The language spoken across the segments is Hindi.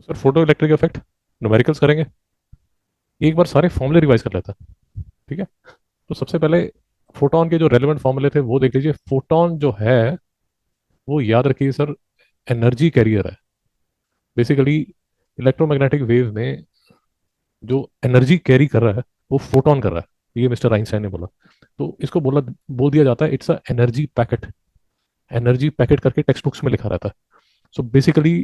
Sir photo electric effect numericals करेंगे। एक बार सारे फॉर्मूले रिवाइज कर लेता है। ठीक है। तो सबसे पहले फोटोन के जो रेलेवेंट फॉर्मूले थे वो देख लीजिए। फोटोन जो है वो याद रखिए सर, एनर्जी कैरियर है। बेसिकली इलेक्ट्रोमैग्नेटिक वेव में जो एनर्जी कैरी कर रहा है वो फोटोन कर रहा है, ये मिस्टर आइंस्टाइन ने बोला। तो इसको बोल दिया जाता है it's a energy packet. Energy packet करके टेक्स्ट बुक्स में लिखा रहता है। सो बेसिकली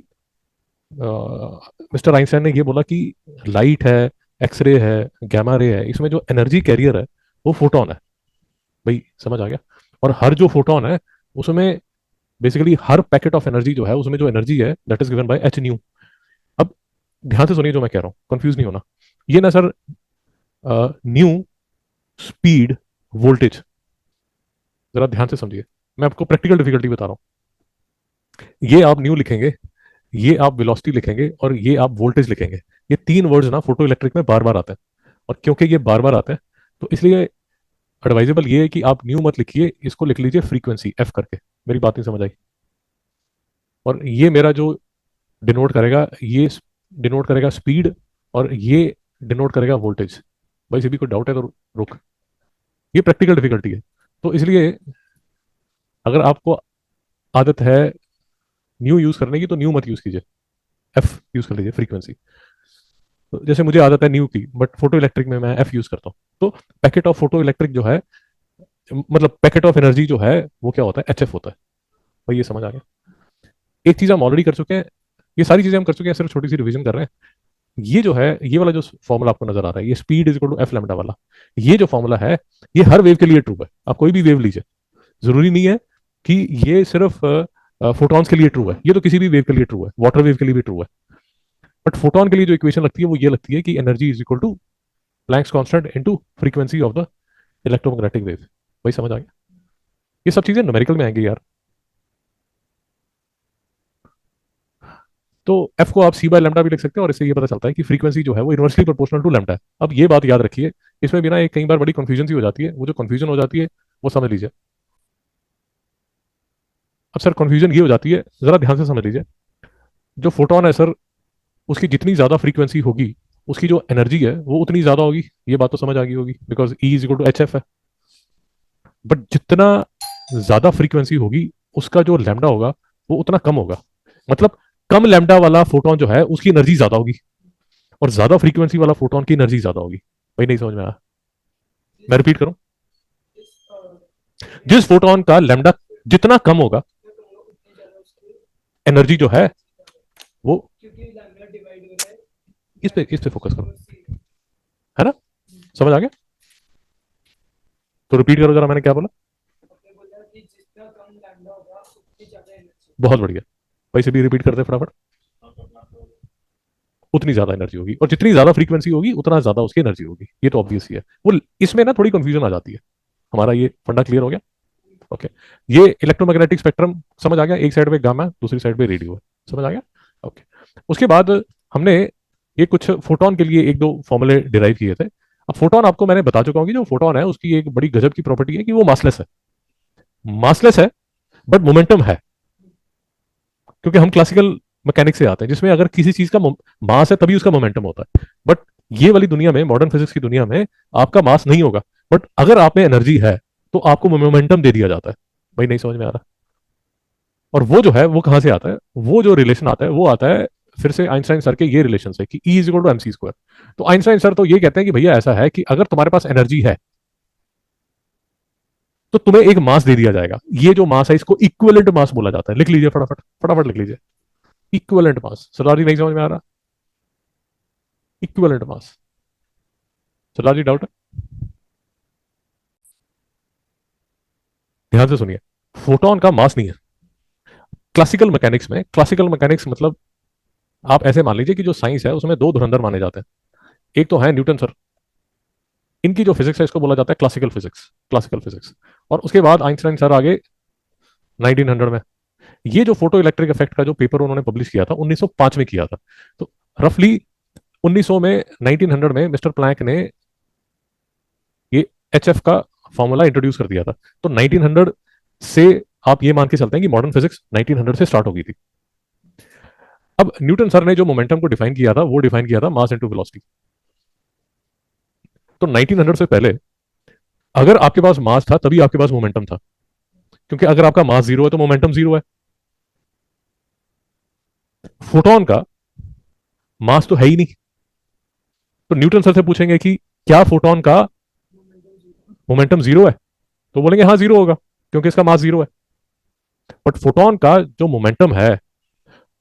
मिस्टर आइंस्टाइन ने ये बोला कि लाइट है, एक्सरे है, गैमा रे है, इसमें जो एनर्जी कैरियर है वो फोटोन है। भाई समझ आ गया। और हर जो फोटोन है उसमें basically her packet of energy जो है उसमें जो एनर्जी है that is given by H new. अब ध्यान से सुनिए जो मैं कह रहा हूँ, कंफ्यूज नहीं होना। ये ना सर, न्यू, स्पीड, वोल्टेज, जरा ध्यान से समझिए। मैं आपको प्रैक्टिकल डिफिकल्टी बता रहा हूँ। ये आप न्यू लिखेंगे, ये आप वेलोसिटी लिखेंगे और ये आप वोल्टेज लिखेंगे। ये तीन वर्ड्स ना फोटो इलेक्ट्रिक में बार बार आते हैं। और क्योंकि ये बार बार आते हैं तो इसलिए एडवाइजेबल ये है कि आप न्यू मत लिखिए, इसको लिख लीजिए फ्रीक्वेंसी एफ करके। मेरी बात नहीं समझ आई। और ये मेरा जो डिनोट करेगा, ये डिनोट करेगा स्पीड और ये डिनोट करेगा वोल्टेज। भाई सभी कोई डाउट है तो रुक। ये प्रैक्टिकल डिफिकल्टी है। तो इसलिए अगर आपको आदत है न्यू यूज करने की तो न्यू मत यूज कीजिए, एफ यूज कर लीजिए फ्रीक्वेंसी। तो जैसे मुझे आदत है न्यू की, बट फोटो इलेक्ट्रिक में मैं एफ यूज करता हूँ। तो पैकेट ऑफ फोटो इलेक्ट्रिक जो है, मतलब पैकेट ऑफ एनर्जी जो है वो क्या होता है, एच एफ होता है। भाई ये समझ आ गया। एक चीज हम ऑलरेडी कर चुके हैं, ये सारी चीजें हम कर चुके हैं, सिर्फ छोटी सी रिवीजन कर रहे हैं। ये जो है, ये वाला जो फॉर्मूला आपको नजर आ रहा है, ये speed is equal to F lambda वाला, ये जो फॉर्मूला है ये हर वेव के लिए ट्रू है। आप कोई भी वेव लीजिए, जरूरी नहीं है कि ये सिर्फ फोटॉन्स के लिए ट्रू है, ये तो किसी भी वेव के लिए ट्रू है, वाटर वेव के लिए भी ट्रू है। बट फोटोन के लिए जो इक्वेशन लगती है वो ये लगती है कि energy is equal to Planck's constant into frequency of the electromagnetic wave. वही समझ आ गया। ये सब चीजें न्यूमेरिकल में आएंगी यार। तो एफ को आप सी बाय लेमडा भी लिख सकते हैं और इससे ये पता चलता है कि फ्रीक्वेंसी जो है वो इनवर्सली प्रोपोर्शनल टू लेमडा है। अब ये बात याद रखिए, इसमें भी ना एक कई बार बड़ी कंफ्यूजन सी हो जाती है। वो जो कंफ्यूजन हो जाती है वो समझ लीजिए। अब सर कंफ्यूजन ये हो जाती है, जरा ध्यान से समझ लीजिए। जो फोटोन है सर, उसकी जितनी ज्यादा फ्रीक्वेंसी होगी उसकी जो एनर्जी है वो उतनी ज्यादा होगी। ये बात तो समझ आ गई होगी, because E is equal to H F है। बट जितना ज्यादा फ्रीक्वेंसी होगी उसका जो लैम्डा होगा वो उतना कम होगा। मतलब कम लैम्डा वाला फोटोन जो है उसकी एनर्जी ज्यादा होगी और ज्यादा फ्रीक्वेंसी वाला फोटोन की एनर्जी ज्यादा होगी। भाई नहीं समझ में आया? मैं रिपीट करूं। जिस फोटोन का लैम्डा जितना कम होगा, एनर्जी जो है वो, इस पे फोकस करो, है ना? समझ आ गया? तो रिपीट करो जरा, मैंने क्या बोला। बहुत बढ़िया। भाई से भी रिपीट करते फटाफट। उतनी ज्यादा एनर्जी होगी और जितनी ज्यादा फ्रीक्वेंसी होगी उतना ज्यादा उसकी एनर्जी होगी। ये तो ऑब्वियस ही है। वो इसमें ना थोड़ी कंफ्यूजन आ जाती है। हमारा ये फंडा क्लियर हो गया? ओके। ये इलेक्ट्रोमैग्नेटिक स्पेक्ट्रम समझ आ गया। एक साइड पे गामा है, दूसरी साइड पे रेडियो है। समझ आ गया? ओके। उसके बाद हमने ये कुछ फोटोन के लिए एक दो फॉर्मूले डिराइव किए थे। अब फोटोन आपको मैंने बता चुका हूँ कि जो फोटोन है उसकी एक बड़ी गजब की प्रॉपर्टी है कि वो मासलेस है। मासलेस है बट मोमेंटम है। क्योंकि हम क्लासिकल मैकेनिक्स से आते हैं जिसमें अगर किसी चीज का मास है तभी उसका मोमेंटम होता है। बट ये वाली दुनिया में, मॉडर्न फिजिक्स की दुनिया में, आपका मास नहीं होगा, बट अगर आप में एनर्जी है तो आपको मोमेंटम दे दिया जाता है। भाई नहीं समझ में आ रहा? और वो जो है वो कहां से आता है, वो जो रिलेशन आता है वो आता है फिर से आइंस्टाइन सर के ये रिलेशन से कि E is equal to M C square. तो आइंस्टाइन सर तो ये कहते हैं कि भैया ऐसा है कि अगर तुम्हारे पास एनर्जी है तो तुम्हें एक मास दे दिया जाएगा। ये जो मास है इसको इक्विवेलेंट मास बोला जाता है। लिख लीजिए फटाफट, फटाफट लिख लीजिए। Equivalent mass. सरदार जी नहीं समझ में आ रहा? Equivalent mass. सरदार जी डाउट है? ध्यान से सुनिए। फोटोन का मास नहीं है क्लासिकल मैकेनिक्स में। क्लासिकल मैकेनिक्स मतलब आप ऐसे मान लीजिए कि जो साइंस है उसमें दो धुरंधर माने जाते हैं। एक तो है न्यूटन सर, इनकी जो फिजिक्स है इसको बोला जाता है क्लासिकल फिजिक्स। Classical physics. और उसके बाद आइंस्टाइन सर आगे 1900 में। ये जो फोटो इलेक्ट्रिक इफेक्ट का जो पेपर उन्होंने पब्लिश किया था 1905 में किया था। तो रफली 1900 में, 1900 में मिस्टर प्लैंक ने ये एच एफ का फॉर्मूला इंट्रोड्यूस कर दिया था। तो 1900 से आप ये मान के चलते हैं कि मॉडर्न फिजिक्स 1900 से स्टार्ट हो गई थी। अब न्यूटन सर ने जो मोमेंटम को डिफाइन किया था वो डिफाइन किया था मास इनटू वेलोसिटी। तो 1900 से पहले अगर आपके पास मास था तभी आपके पास मोमेंटम था, क्योंकि अगर आपका मास जीरो है तो मोमेंटम जीरो है। फोटोन का मास तो है ही नहीं, तो न्यूटन सर से पूछेंगे कि क्या फोटोन का मोमेंटम जीरो है, तो बोलेंगे हाँ जीरो होगा क्योंकि इसका मास जीरो है। बट फोटोन का जो मोमेंटम है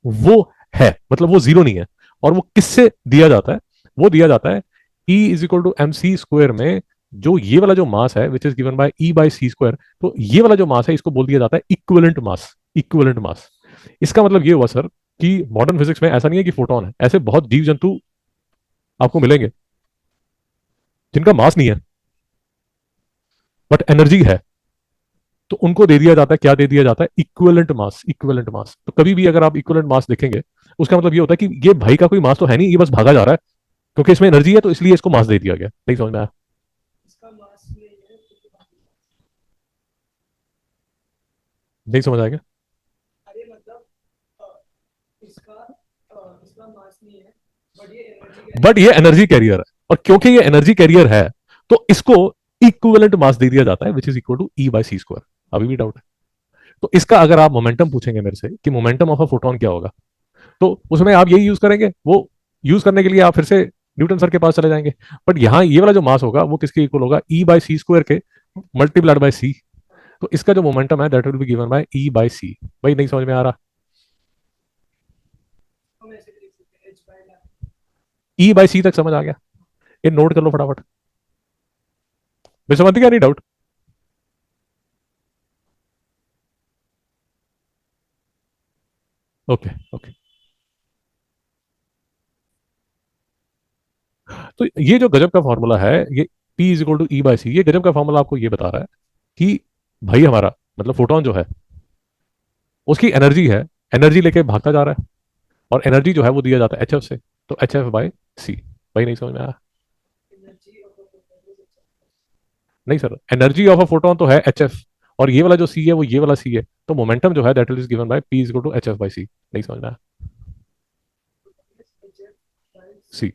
वो है, मतलब वो जीरो नहीं है। और वो किससे दिया जाता है? वो दिया जाता है E is equal to M C square में। जो ये वाला जो मास है which is given by E by C square, तो ये वाला जो मास है इसको बोल दिया जाता है इक्विवेलेंट मास। इक्विवेलेंट मास, इसका मतलब ये हुआ सर कि मॉडर्न फिजिक्स में ऐसा नहीं है कि फोटोन है, ऐसे बहुत जीव जंतु आपको मिलेंगे जिनका मास नहीं है बट एनर्जी है, तो उनको दे दिया जाता है, क्या दे दिया जाता है? Equivalent mass. इक्विवेलेंट मास, तो कभी भी अगर आप इक्विवेलेंट मास देखेंगे उसका मतलब ये होता है कि ये भाई का कोई मास तो है नहीं, ये बस भागा जा रहा है, क्योंकि इसमें एनर्जी है तो इसलिए इसको मास दे दिया गया। नहीं समझ में आया? नहीं समझ आएगा? बट ये एनर्जी कैरियर है, और क्योंकि ये एनर्जी कैरियर है तो इसको इक्विवेलेंट मास दे दिया जाता है which is equal to E by C square. अभी भी डाउट है? तो इसका अगर आप मोमेंटम पूछेंगे मेरे से कि मोमेंटम ऑफ अ फोटोन क्या होगा, तो उसमें आप यही यूज करेंगे। वो यूज करने के लिए आप फिर से न्यूटन सर के पास चले जाएंगे। बट यहाँ ये वाला जो मास होगा वो किसके इक्वल होगा? ई बाई सी स्क्वायर के मल्टीप्लाइड बाई सी। तो इसका जो मोमेंटम है that will be given by E by C. भाई नहीं समझ में आ रहा? ई बाई सी तक समझ आ गया? ये नोट कर लो फटाफट। मैं समझती क्या? नहीं डाउट? Okay okay. तो ये जो गजब का फॉर्मूला है, ये P is equal to E by C, ये गजब का फॉर्मूला आपको ये बता रहा है कि भाई हमारा मतलब फोटोन जो है उसकी एनर्जी है, एनर्जी लेके भागता जा रहा है, और एनर्जी जो है वो दिया जाता है एच एफ से, तो एच एफ बाई सी। भाई नहीं समझ में आया? नहीं sir, energy of a photon तो है एच एफ, और ये वाला जो सी है वो ये वाला सी है, तो मोमेंटम जो है that is given by P is equal to H F by C. नहीं समझ में आया? सी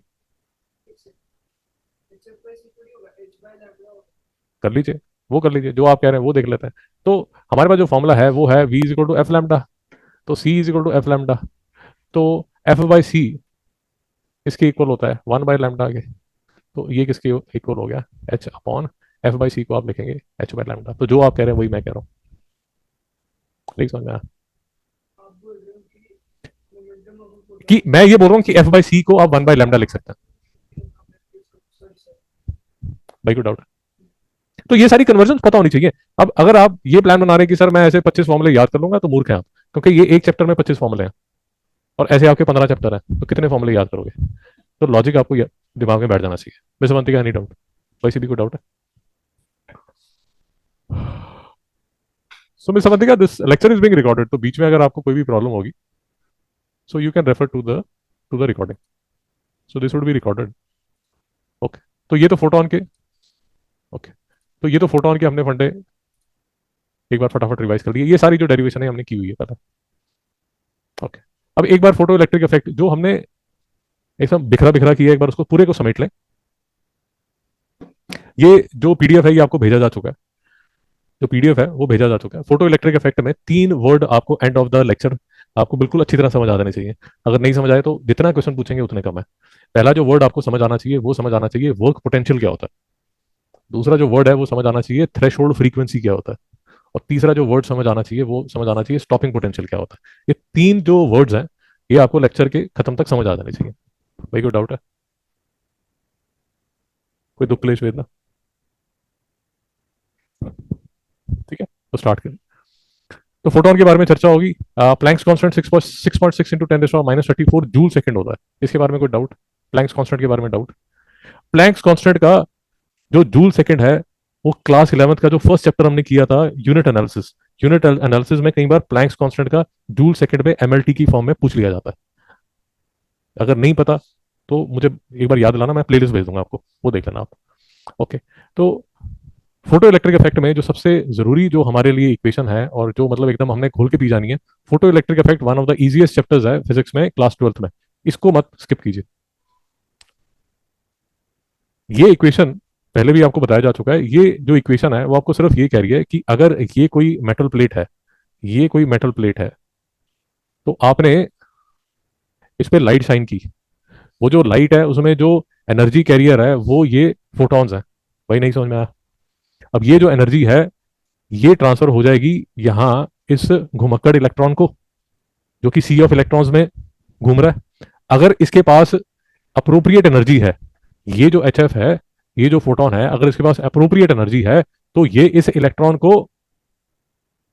कर लीजिए, वो कर लीजिए, जो आप कह रहे हैं वो देख लेते हैं। तो हमारे पास जो फॉर्मूला है वो है V is equal to F lambda, तो C is equal to F lambda. तो एफ बाई सी इसके इक्वल होता है वन बाई लैम्डा के, तो ये किसके इक्वल हो गया? एच अपॉन एफ बाई सी को आप लिखेंगे एच बाई लैम्डा। तो जो आप कह रहे हैं वही मैं कह रहा हूँ। नहीं समझ में आया? कि मैं ये बोल रहा हूँ कि एफ बाई सी को आप वन बाई लैम्डा लिख सकते हैं। भाई को डाउट है? तो ये सारी कन्वर्जन पता होनी चाहिए। अब अगर आप ये प्लान बना रहे हैं कि सर मैं ऐसे 25 फॉर्मूले याद कर लूंगा, तो मूर्ख हैं आप, क्योंकि ये एक चैप्टर में 25 फॉर्मूले हैं और ऐसे आपके 15 चैप्टर हैं, तो कितने फॉर्मूले याद करोगे? तो लॉजिक आपको दिमाग में बैठ जाना चाहिए। मैं समझती का नहीं डाउट? वैसे भी कोई डाउट है? सो मैं समझती का this lecture is being recorded, तो बीच में अगर आपको कोई भी प्रॉब्लम होगी so you can refer to the recording. So this would be recorded. Okay. तो ये तो फोटोन के, ओके, तो ये तो फोटोन के हमने फंडे एक बार फटाफट रिवाइज कर दिए। ये सारी जो डेरिवेशन है हमने की हुई है पहले। ओके। अब एक बार फोटो इलेक्ट्रिक इफेक्ट जो हमने एकदम बिखरा बिखरा किया, एक बार उसको पूरे को समेट लें। ये जो पीडीएफ है ये आपको भेजा जा चुका है, जो पीडीएफ है वो भेजा जा चुका है। फोटो इलेक्ट्रिक इफेक्ट में 3 वर्ड आपको एंड ऑफ द लेक्चर आपको बिल्कुल अच्छी तरह समझ आ जाने चाहिए। अगर नहीं समझ आए तो जितना क्वेश्चन पूछेंगे उतने कम है। पहला जो वर्ड आपको समझ आना चाहिए वो समझ आना चाहिए वर्क पोटेंशियल क्या होता है। दूसरा जो वर्ड है वो समझ आना चाहिए थ्रेशोल्ड फ्रीक्वेंसी क्या होता है। और तीसरा जो वर्ड समझ आना चाहिए वो समझ आना चाहिए स्टॉपिंग पोटेंशियल क्या होता है। ये 3 जो वर्ड्स हैं ये आपको लेक्चर के खत्म तक समझ आ जाने चाहिए। भाई कोई डाउट है? कोई दुख क्लेश वेदना? ठीक है, तो स्टार्ट करें। तो फोटोन के बारे में चर्चा होगी। Planck's constant 6.6 into 10 - 34 joule second होता है। इसके बारे में कोई डाउट? प्लैंक्स कांस्टेंट के बारे में डाउट? प्लैंक्स कांस्टेंट का जो जूल सेकंड है वो क्लास 11th का जो फर्स्ट चैप्टर हमने किया था यूनिट एनालिसिस, यूनिट एनालिसिस में कई बार प्लैंक्स कांस्टेंट का जूल सेकंड में एमएलटी की फॉर्म में पूछ लिया जाता है। अगर नहीं पता तो मुझे एक बार याद लाना, मैं प्लेलिस्ट भेज दूंगा आपको, वो देख लेना आप। ओके। तो फोटो इलेक्ट्रिक इफेक्ट में जो सबसे जरूरी जो हमारे लिए इक्वेशन है और जो मतलब एकदम हमने खोल के पी जानी है, photo electric effect one of the easiest chapters है फिजिक्स में क्लास 12th में, इसको मत स्किप कीजिए। ये इक्वेशन पहले भी आपको बताया जा चुका है। ये जो इक्वेशन है वो आपको सिर्फ ये कह रही है कि अगर ये कोई मेटल प्लेट है, ये कोई मेटल प्लेट है, तो आपने इस पे लाइट शाइन की, वो जो लाइट है उसमें जो एनर्जी कैरियर है वो ये फोटॉन्स है। वही नहीं समझ में आया? अब ये जो एनर्जी है ये ट्रांसफर हो जाएगी यहां इस घुमक्कड़ इलेक्ट्रॉन को, जो कि सी ऑफ इलेक्ट्रॉन्स में घूम रहा है। अगर इसके पास अप्रोप्रिएट एनर्जी है, ये जो एच एफ है, ये जो फोटोन है, अगर इसके पास अप्रोप्रिएट एनर्जी है तो ये इस इलेक्ट्रॉन को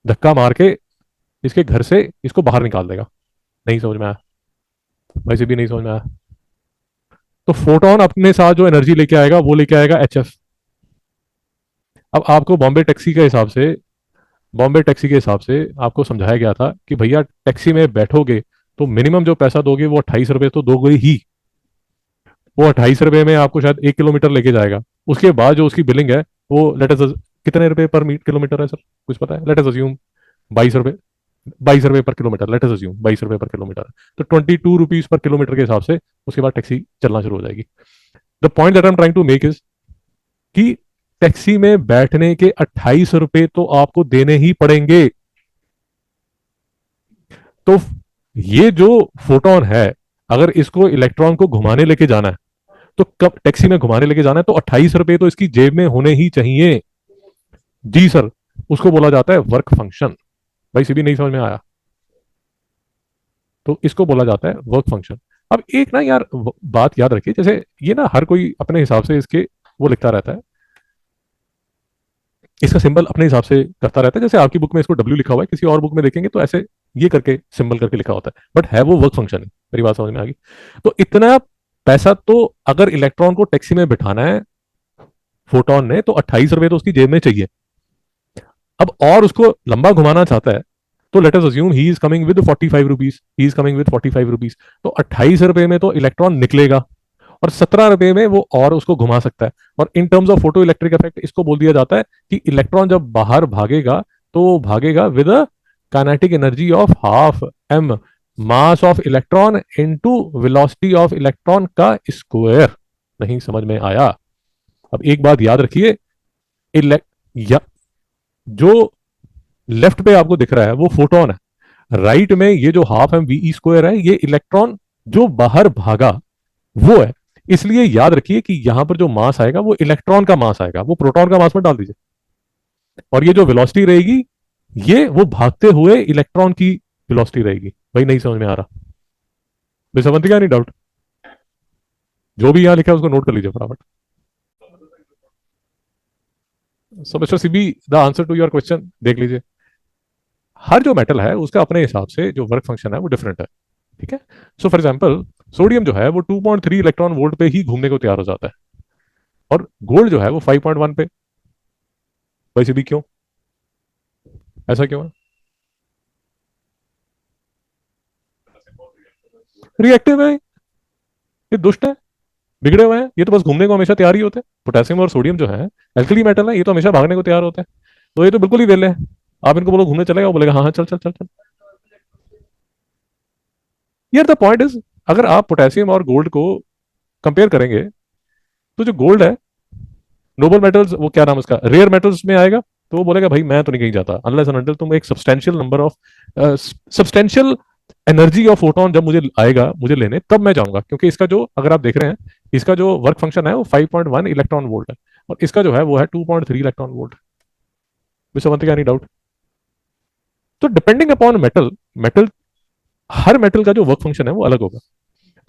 धक्का मार के इसके घर से इसको बाहर निकाल देगा। नहीं समझ में आया? वैसे भी नहीं समझ में आया? तो फोटोन अपने साथ जो एनर्जी लेके आएगा वो लेके आएगा एच एफ। अब आपको बॉम्बे टैक्सी के हिसाब से आपको समझाया गया था कि भैया टैक्सी में बैठोगे तो मिनिमम जो पैसा दोगे वो 28 रुपये तो दोगे ही। वो 28 रुपये में आपको शायद 1 किलोमीटर लेके जाएगा। उसके बाद जो उसकी बिलिंग है वो लेट अस, कितने रुपए पर किलोमीटर है सर, कुछ पता है? लेट अस अज्यूम 22 रुपये, 22 रुपये पर किलोमीटर, लेट अस अज्यूम 22 रुपये पर किलोमीटर। तो 22 रुपीज पर किलोमीटर के हिसाब से उसके बाद टैक्सी चलना शुरू हो जाएगी। The point that I am trying to make is कि टैक्सी में बैठने के 28 रुपये तो आपको देने ही पड़ेंगे। तो ये जो फोटोन है, अगर इसको इलेक्ट्रॉन को घुमाने लेके जाना है, तो कब टैक्सी में घुमाने लेके जाना है तो 28 रुपये तो इसकी जेब में होने ही चाहिए। जी सर, उसको बोला जाता है वर्क फंक्शन। भाई सीधी नहीं समझ में आया? तो इसको बोला जाता है वर्क फंक्शन। अब एक ना यार बात याद रखिए, जैसे ये ना हर कोई अपने हिसाब से इसके वो लिखता रहता है, इसका सिंबल अपने हिसाब से करता रहता है। जैसे आपकी बुक में इसको डब्ल्यू लिखा हुआ है, किसी और बुक में देखेंगे तो ऐसे ये करके सिंबल करके लिखा होता है, बट है वो वर्क फंक्शन है। मेरी बात समझ में आ गई? तो इतना पैसा तो अगर इलेक्ट्रॉन को टैक्सी में बिठाना है फोटोन ने, तो 28 रुपये तो उसकी जेब में चाहिए। अब और उसको लंबा घुमाना चाहता है तो let us assume he is coming with 45 rupees, he is coming with 45 rupees. तो 28 रुपये में तो इलेक्ट्रॉन निकलेगा और 17 रुपये में वो और उसको घुमा सकता है। और in terms of photo electric effect इसको बोल दिया जाता है कि इलेक्ट्रॉन जब बाहर भागेगा तो वो भागेगा with a kinetic energy of half M, mass of electron into velocity of electron का स्क्वायर। नहीं समझ में आया? अब एक बात याद रखिए, या जो लेफ्ट पे आपको दिख रहा है वो फोटोन है, राइट में ये जो हाफ एम वी स्क्वायर है ये इलेक्ट्रॉन जो बाहर भागा वो है। इसलिए याद रखिए कि यहां पर जो मास आएगा वो इलेक्ट्रॉन का मास आएगा, वो प्रोटॉन का मास में डाल दीजिए। और ये जो वेलोसिटी रहेगी ये वो भागते हुए इलेक्ट्रॉन की वेलोसिटी रहेगी। भाई नहीं समझ में आ रहा? भाई समझ गया नहीं? डाउट? जो भी यहां लिखा है उसको नोट कर लीजिए फटाफट। सो mister CB, the answer to your question देख लीजिए। हर जो मेटल है उसका अपने हिसाब से जो वर्क फंक्शन है वो डिफरेंट है। ठीक है? सो फॉर एग्जाम्पल सोडियम जो है वो 2.3 इलेक्ट्रॉन वोल्ट पे ही घूमने को तैयार हो जाता है, और गोल्ड जो है वो 5.1 पे। वैसे भी क्यों? ऐसा क्यों है? रिएक्टिव है, ये दुष्ट है, बिगड़े हुए हैं, ये तो बस घूमने को हमेशा तैयार ही होते हैं। पोटेशियम और सोडियम जो है एल्कली मेटल है, ये तो हमेशा भागने को तैयार होते हैं। तो ये तो बिल्कुल ही वेले हैं। आप इनको बोलो घूमने चलेगा, वो बोलेगा हाँ हाँ चल चल चल चल। यार द पॉइंट इज, अगर आप पोटेशियम और गोल्ड को कंपेयर करेंगे तो जो गोल्ड है, नोबल मेटल्स, वो क्या नाम है उसका, रेयर मेटल्स में आएगा, तो वो बोलेगा भाई मैं तो नहीं कहीं जाता अनलेस एंड अनटिल तुम एक substantial number of substantial energy of photon जब मुझे आएगा मुझे लेने, तब मैं जाऊंगा। क्योंकि इसका जो, अगर आप देख रहे हैं, इसका जो वर्क फंक्शन है वो 5.1 इलेक्ट्रॉन वोल्ट है, और इसका जो है वो है 2.3 इलेक्ट्रॉन वोल्ट। भी समझते क्या? नहीं डाउट? तो डिपेंडिंग अपॉन मेटल, मेटल हर मेटल का जो वर्क फंक्शन है वो अलग होगा।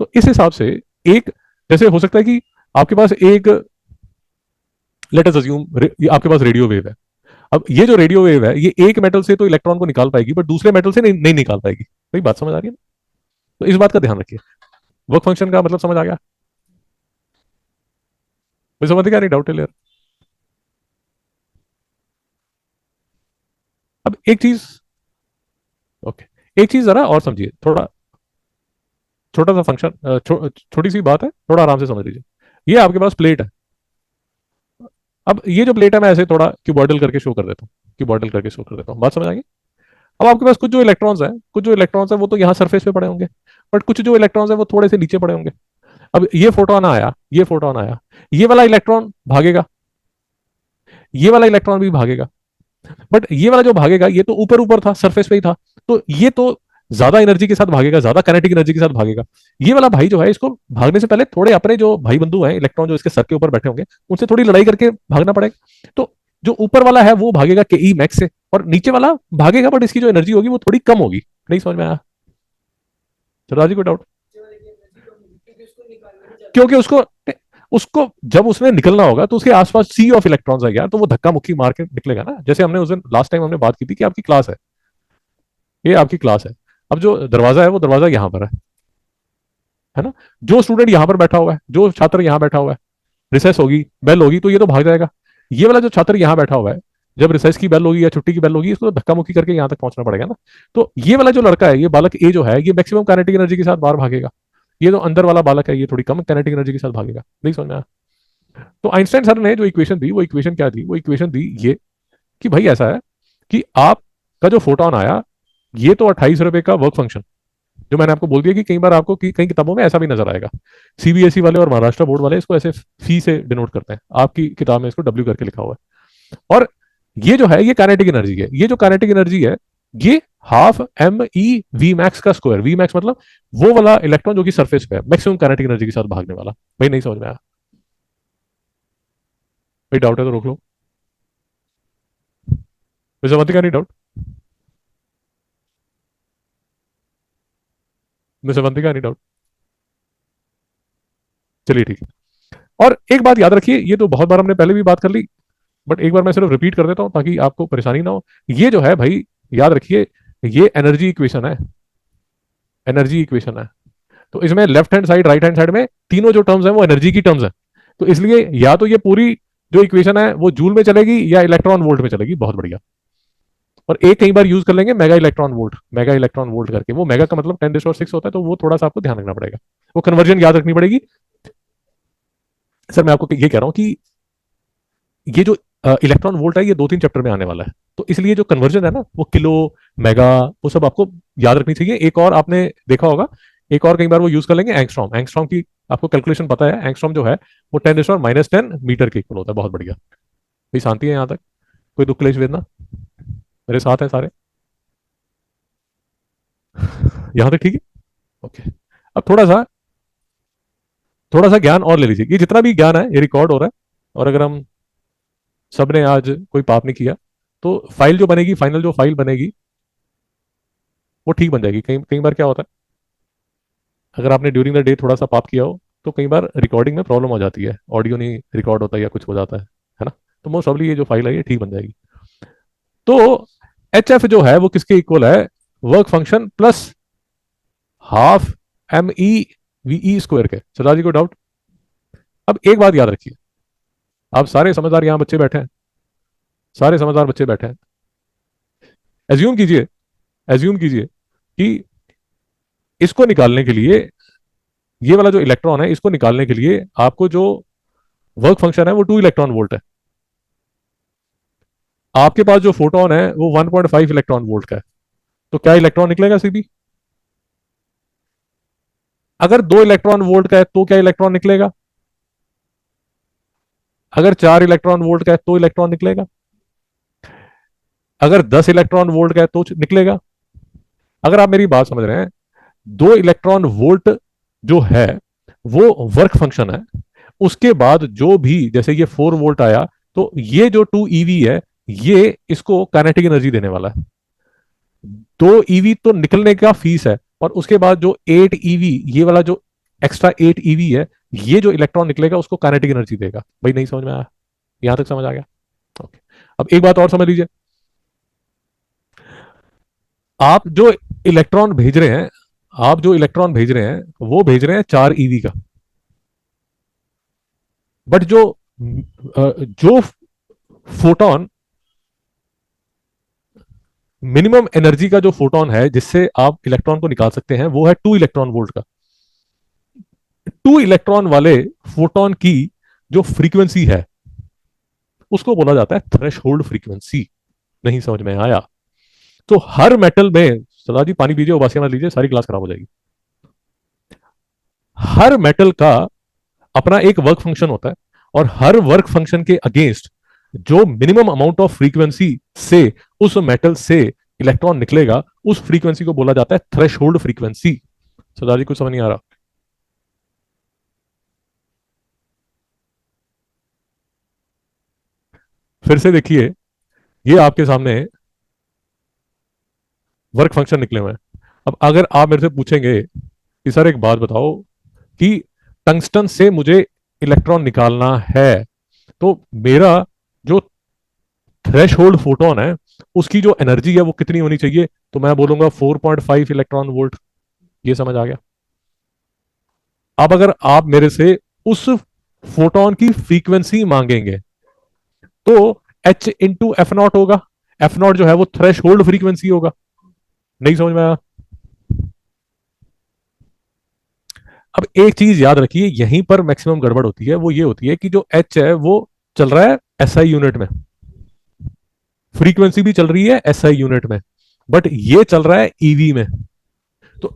तो इस हिसाब से एक, जैसे हो सकता है कि आपके पास एक, लेट अस अज्यूम आपके पास रेडियो वेव है। अब ये जो रेडियो वेव है ये एक मेटल से तो इलेक्ट्रॉन को निकाल पाएगी बट दूसरे मेटल से नहीं निकाल पाएगी। भाई बात समझ आ रही है ना? तो इस बात का ध्यान रखिए। वर्क फंक्शन का मतलब समझ आ गया? भाई समझ गया? नहीं डाउट है? अब एक चीज, ओके, एक चीज जरा और समझिए थोड़ा, छोटा सा फंक्शन, छोटी सी बात है, थोड़ा आराम से समझ लीजिए। ये आपके पास प्लेट है, अब ये जो प्लेट है मैं ऐसे थोड़ा क्यूबॉइडल करके शो कर देता हूँ, क्यूबॉइडल करके शो कर देता हूँ, बात समझ आ गई। अब आपके पास कुछ जो इलेक्ट्रॉन्स है वो तो यहाँ सरफेस पे पड़े होंगे, बट कुछ जो इलेक्ट्रॉन्स है वो थोड़े से नीचे पड़े होंगे। अब ये फोटोन आया, ये फोटोन आया, ये वाला इलेक्ट्रॉन भागेगा, ये वाला इलेक्ट्रॉन भी भागेगा, बट ये वाला जो भागेगा ये तो ऊपर ऊपर था, सरफेस पे ही था, तो ये तो ज्यादा एनर्जी के साथ भागेगा, ज्यादा काइनेटिक एनर्जी के साथ भागेगा। ये वाला भाई जो है इसको भागने से पहले थोड़े अपने जो भाई बंधु हैं इलेक्ट्रॉन जो इसके सर के ऊपर बैठे होंगे उनसे थोड़ी लड़ाई करके भागना पड़ेगा। तो जो ऊपर वाला है वो भागेगा के ई मैक्स से, और नीचे वाला भागेगा बट इसकी जो एनर्जी होगी वो थोड़ी कम होगी। नहीं समझ में आया? चलो राजी, कोई डाउट? क्योंकि उसको उसको जब उसने निकलना होगा तो उसके आसपास सी ऑफ इलेक्ट्रॉन्स है यार, तो वो धक्का मुक्की मार के निकलेगा ना। जैसे हमने उस दिन लास्ट टाइम हमने बात की थी कि आपकी क्लास है, ये आपकी क्लास है, अब जो दरवाजा है वो दरवाजा यहां पर है ना। जो स्टूडेंट यहां पर बैठा हुआ है, जो छात्र यहां बैठा हुआ है, रिसेस होगी, बेल होगी, तो ये तो भाग जाएगा। ये वाला जो छात्र यहां बैठा हुआ है, जब रिसेस की बेल होगी या छुट्टी की बेल होगी इसको तो धक्का मुक्की करके यहां तक पहुंचना पड़ेगा ना। तो ये वाला जो लड़का है, ये बालक ए जो है, ये मैक्सिमम काइनेटिक एनर्जी के साथ बाहर भागेगा। ये जो अंदर वाला बालक है ये थोड़ी कम काइनेटिक एनर्जी के साथ भागेगा। नहीं समझ में आया? तो आइंस्टाइन सर ने जो इक्वेशन दी वो इक्वेशन क्या थी? वो इक्वेशन दी ये कि भाई ऐसा है कि आपका जो फोटोन आया ये तो 28 रुपए का वर्क फंक्शन, जो मैंने आपको बोल दिया कि कई बार आपको कई किताबों में ऐसा भी नजर आएगा। सीबीएसई वाले और महाराष्ट्र बोर्ड वाले इसको ऐसे फी से डिनोट करते हैं, आपकी किताब में इसको डब्ल्यू करके लिखा हुआ है। और ये जो है ये काइनेटिक एनर्जी है, ये जो काइनेटिक एनर्जी है ये half M E V max का स्क्वायर, वी मैक्स मतलब वो वाला इलेक्ट्रॉन जो कि सरफेस पे है, मैक्सिमम काइनेटिक एनर्जी के साथ भागने वाला। भाई नहीं समझ में आया? भाई डाउट है तो रोक लो, वैसे मत का नहीं डाउट, वैसे बनती का नहीं डाउट। चलिए ठीक है। और एक बात याद रखिए, ये तो बहुत बार हमने पहले भी बात कर ली, बट एक बार मैं सिर्फ रिपीट कर देता हूं ताकि आपको परेशानी ना हो। ये जो है भाई याद रखिए, ये एनर्जी इक्वेशन है, एनर्जी इक्वेशन है। तो इसमें left hand side right hand side में तीनों जो टर्म्स हैं वो एनर्जी की टर्म्स हैं। तो इसलिए या तो ये पूरी जो इक्वेशन है वो जूल में चलेगी या इलेक्ट्रॉन वोल्ट में चलेगी। बहुत बढ़िया। और एक कई बार यूज कर लेंगे mega electron volt, mega electron volt करके, वो मेगा का मतलब 10⁻⁶ होता है, तो वो थोड़ा सा आपको ध्यान रखना पड़ेगा, वो कन्वर्जन याद रखनी पड़ेगी। सर मैं आपको ये कह रहा हूं कि ये जो इलेक्ट्रॉन वोल्ट है ये 2-3 चैप्टर में आने वाला है, तो इसलिए जो कन्वर्जन है ना वो किलो मेगा वो सब आपको याद रखनी चाहिए। एक और आपने देखा होगा, एक और कई बार वो यूज कर लेंगे एंगस्ट्रॉम, एंगस्ट्रॉम की आपको कैलकुलेशन पता है, एंगस्ट्रॉम जो है वो 10⁻⁻10 मीटर के इक्वल होता है। बहुत बढ़िया भाई, शांति है यहाँ तक? कोई दुख क्लेश वेदना? मेरे साथ है सारे? यहाँ तक ठीक है? ओके। अब थोड़ा सा ज्ञान और ले लीजिए, ये जितना भी ज्ञान है ये रिकॉर्ड हो रहा है, और अगर हम सब ने आज कोई पाप नहीं किया तो फाइल जो बनेगी, फाइनल जो फाइल बनेगी वो ठीक बन जाएगी। कई कई बार क्या होता है, अगर आपने ड्यूरिंग द डे थोड़ा सा पाप किया हो तो कई बार रिकॉर्डिंग में प्रॉब्लम हो जाती है, ऑडियो नहीं रिकॉर्ड होता है या कुछ हो जाता है ना। तो मोस्ट प्रॉब्ली ये जो फाइल है ये ठीक बन जाएगी। तो एच एफ जो है वो किसके इक्वल है? Work function plus half M E V E square के। सरदार जी को डाउट? अब एक बात याद रखिए, आप सारे समझदार यहां बच्चे बैठे हैं, सारे समझदार बच्चे बैठे हैं, एज्यूम कीजिए, एज्यूम कीजिए कि इसको निकालने के लिए, ये वाला जो इलेक्ट्रॉन है इसको निकालने के लिए आपको जो वर्क फंक्शन है वो 2 इलेक्ट्रॉन वोल्ट है, आपके पास जो फोटोन है वो 1.5 इलेक्ट्रॉन वोल्ट का है, तो क्या इलेक्ट्रॉन निकलेगा सीबी? अगर 2 इलेक्ट्रॉन वोल्ट का है तो क्या इलेक्ट्रॉन निकलेगा? अगर 4 इलेक्ट्रॉन वोल्ट का है तो इलेक्ट्रॉन निकलेगा? अगर 10 इलेक्ट्रॉन वोल्ट का है तो निकलेगा? अगर आप मेरी बात समझ रहे हैं, 2 इलेक्ट्रॉन वोल्ट जो है वो वर्क फंक्शन है, उसके बाद जो भी जैसे ये 4 वोल्ट आया, तो ये जो 2 EV है ये इसको काइनेटिक एनर्जी देने वाला है। 2 EV तो निकलने का फीस है, और उसके बाद जो 8 EV, ये वाला जो एक्स्ट्रा 8 EV है, ये जो इलेक्ट्रॉन निकलेगा उसको काइनेटिक एनर्जी देगा। भाई नहीं समझ में आया? यहां तक समझ आ गया? ओके। अब एक बात और समझ लीजिए, आप जो इलेक्ट्रॉन भेज रहे हैं, आप जो इलेक्ट्रॉन भेज रहे हैं वो भेज रहे हैं 4 EV का, बट जो फोटोन, मिनिमम एनर्जी का जो फोटोन है जिससे आप इलेक्ट्रॉन को निकाल सकते हैं वो है 2 इलेक्ट्रॉन वोल्ट का। 2 इलेक्ट्रॉन वाले फोटोन की जो फ्रीक्वेंसी है उसको बोला जाता है थ्रेशोल्ड फ्रीक्वेंसी। नहीं समझ में आया? तो हर मेटल में, सदा जी पानी पीजिए, उबासिया मत लीजिए, सारी क्लास खराब हो जाएगी। हर मेटल का अपना एक वर्क फंक्शन होता है, और हर वर्क फंक्शन के अगेंस्ट जो मिनिमम अमाउंट ऑफ फ्रीक्वेंसी से उस मेटल से इलेक्ट्रॉन निकलेगा, उस फ्रीक्वेंसी को बोला जाता है थ्रेशोल्ड फ्रीक्वेंसी। सरदार जी कुछ समझ नहीं आ रहा? फिर से देखिए, ये आपके सामने वर्क फंक्शन निकले हुए हैं। अब अगर आप मेरे से पूछेंगे कि सर एक बात बताओ कि टंगस्टन से मुझे इलेक्ट्रॉन निकालना है, तो मेरा जो थ्रेश होल्ड फोटोन है उसकी जो एनर्जी है वो कितनी होनी चाहिए, तो मैं बोलूंगा 4.5 इलेक्ट्रॉन वोल्ट। ये समझ आ गया? अब अगर आप मेरे से उस फोटोन की फ्रीक्वेंसी मांगेंगे तो एच इंटू एफ नॉट होगा। एफ नॉट जो है वो थ्रेश होल्ड फ्रीक्वेंसी होगा। नहीं समझ में आया? अब एक चीज याद रखिए, यहीं पर मैक्सिमम गड़बड़ होती है, वो ये होती है कि जो एच है वो चल रहा है एसआई यूनिट में, फ्रीक्वेंसी भी चल रही है एसआई यूनिट में, बट ये चल रहा है ईवी में। तो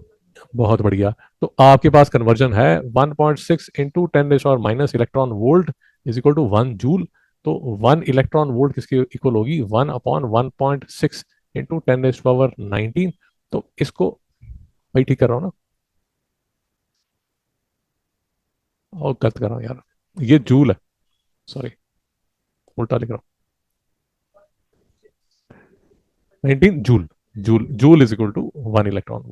बहुत बढ़िया। तो आपके पास कन्वर्जन है 1.6 into 10 electron volt is equal to 1 joule. तो 1 इलेक्ट्रॉन वोल्ट किसके इक्वल होगी? 1/1.6 इंटू 10 19। तो इसको भाई ठीक कर रहा हूँ ना? और गलत कर रहा हूँ यार, ये जूल है, सॉरी, उल्टा लिख रहा हूँ। 19 joule. Joule joule is equal to 1 electron.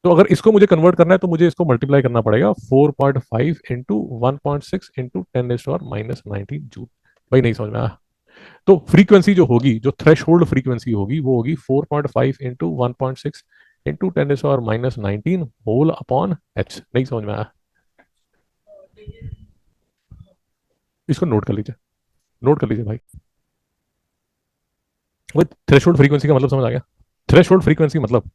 तो अगर इसको मुझे कन्वर्ट करना है तो मुझे इसको मल्टीप्लाई करना पड़ेगा 4.5 इंटू 1.6 इंटू 10 - 19 जूल। भाई नहीं समझ में आया? तो फ्रीक्वेंसी जो होगी, जो थ्रेश होल्ड फ्रीक्वेंसी होगी, वो होगी 4.5 into 1.6 into 10 - 19 whole upon H. नहीं समझ में आया? इसको नोट कर लीजिए, नोट कर लीजिए भाई। वो थ्रेश होल्ड फ्रीक्वेंसी का मतलब समझ आ गया? थ्रेश होल्ड फ्रीक्वेंसी मतलब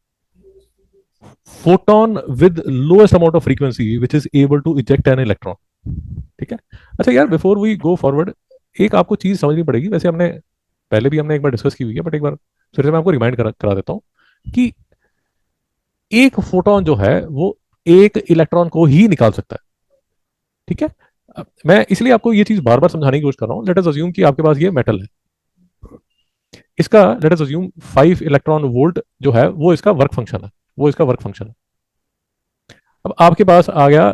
photon with lowest amount of frequency which is able to eject an electron. ठीक है? अच्छा यार, बिफोर वी गो फॉरवर्ड, एक आपको चीज समझनी पड़ेगी। वैसे हमने पहले भी हमने एक बार डिस्कस की हुई है, बट एक बार फिर से मैं आपको रिमाइंड करा देता हूँ कि एक फोटोन जो है वो एक इलेक्ट्रॉन को ही निकाल सकता है। ठीक है? मैं इसलिए आपको ये चीज बार बार समझाने की कोशिश कर रहा हूँ। लेट अस अज्यूम कि आपके पास ये मेटल है, इसका let us assume 5 electron volt जो है वो इसका वर्क फंक्शन है, वो इसका वर्क फंक्शन है। अब आपके पास आ गया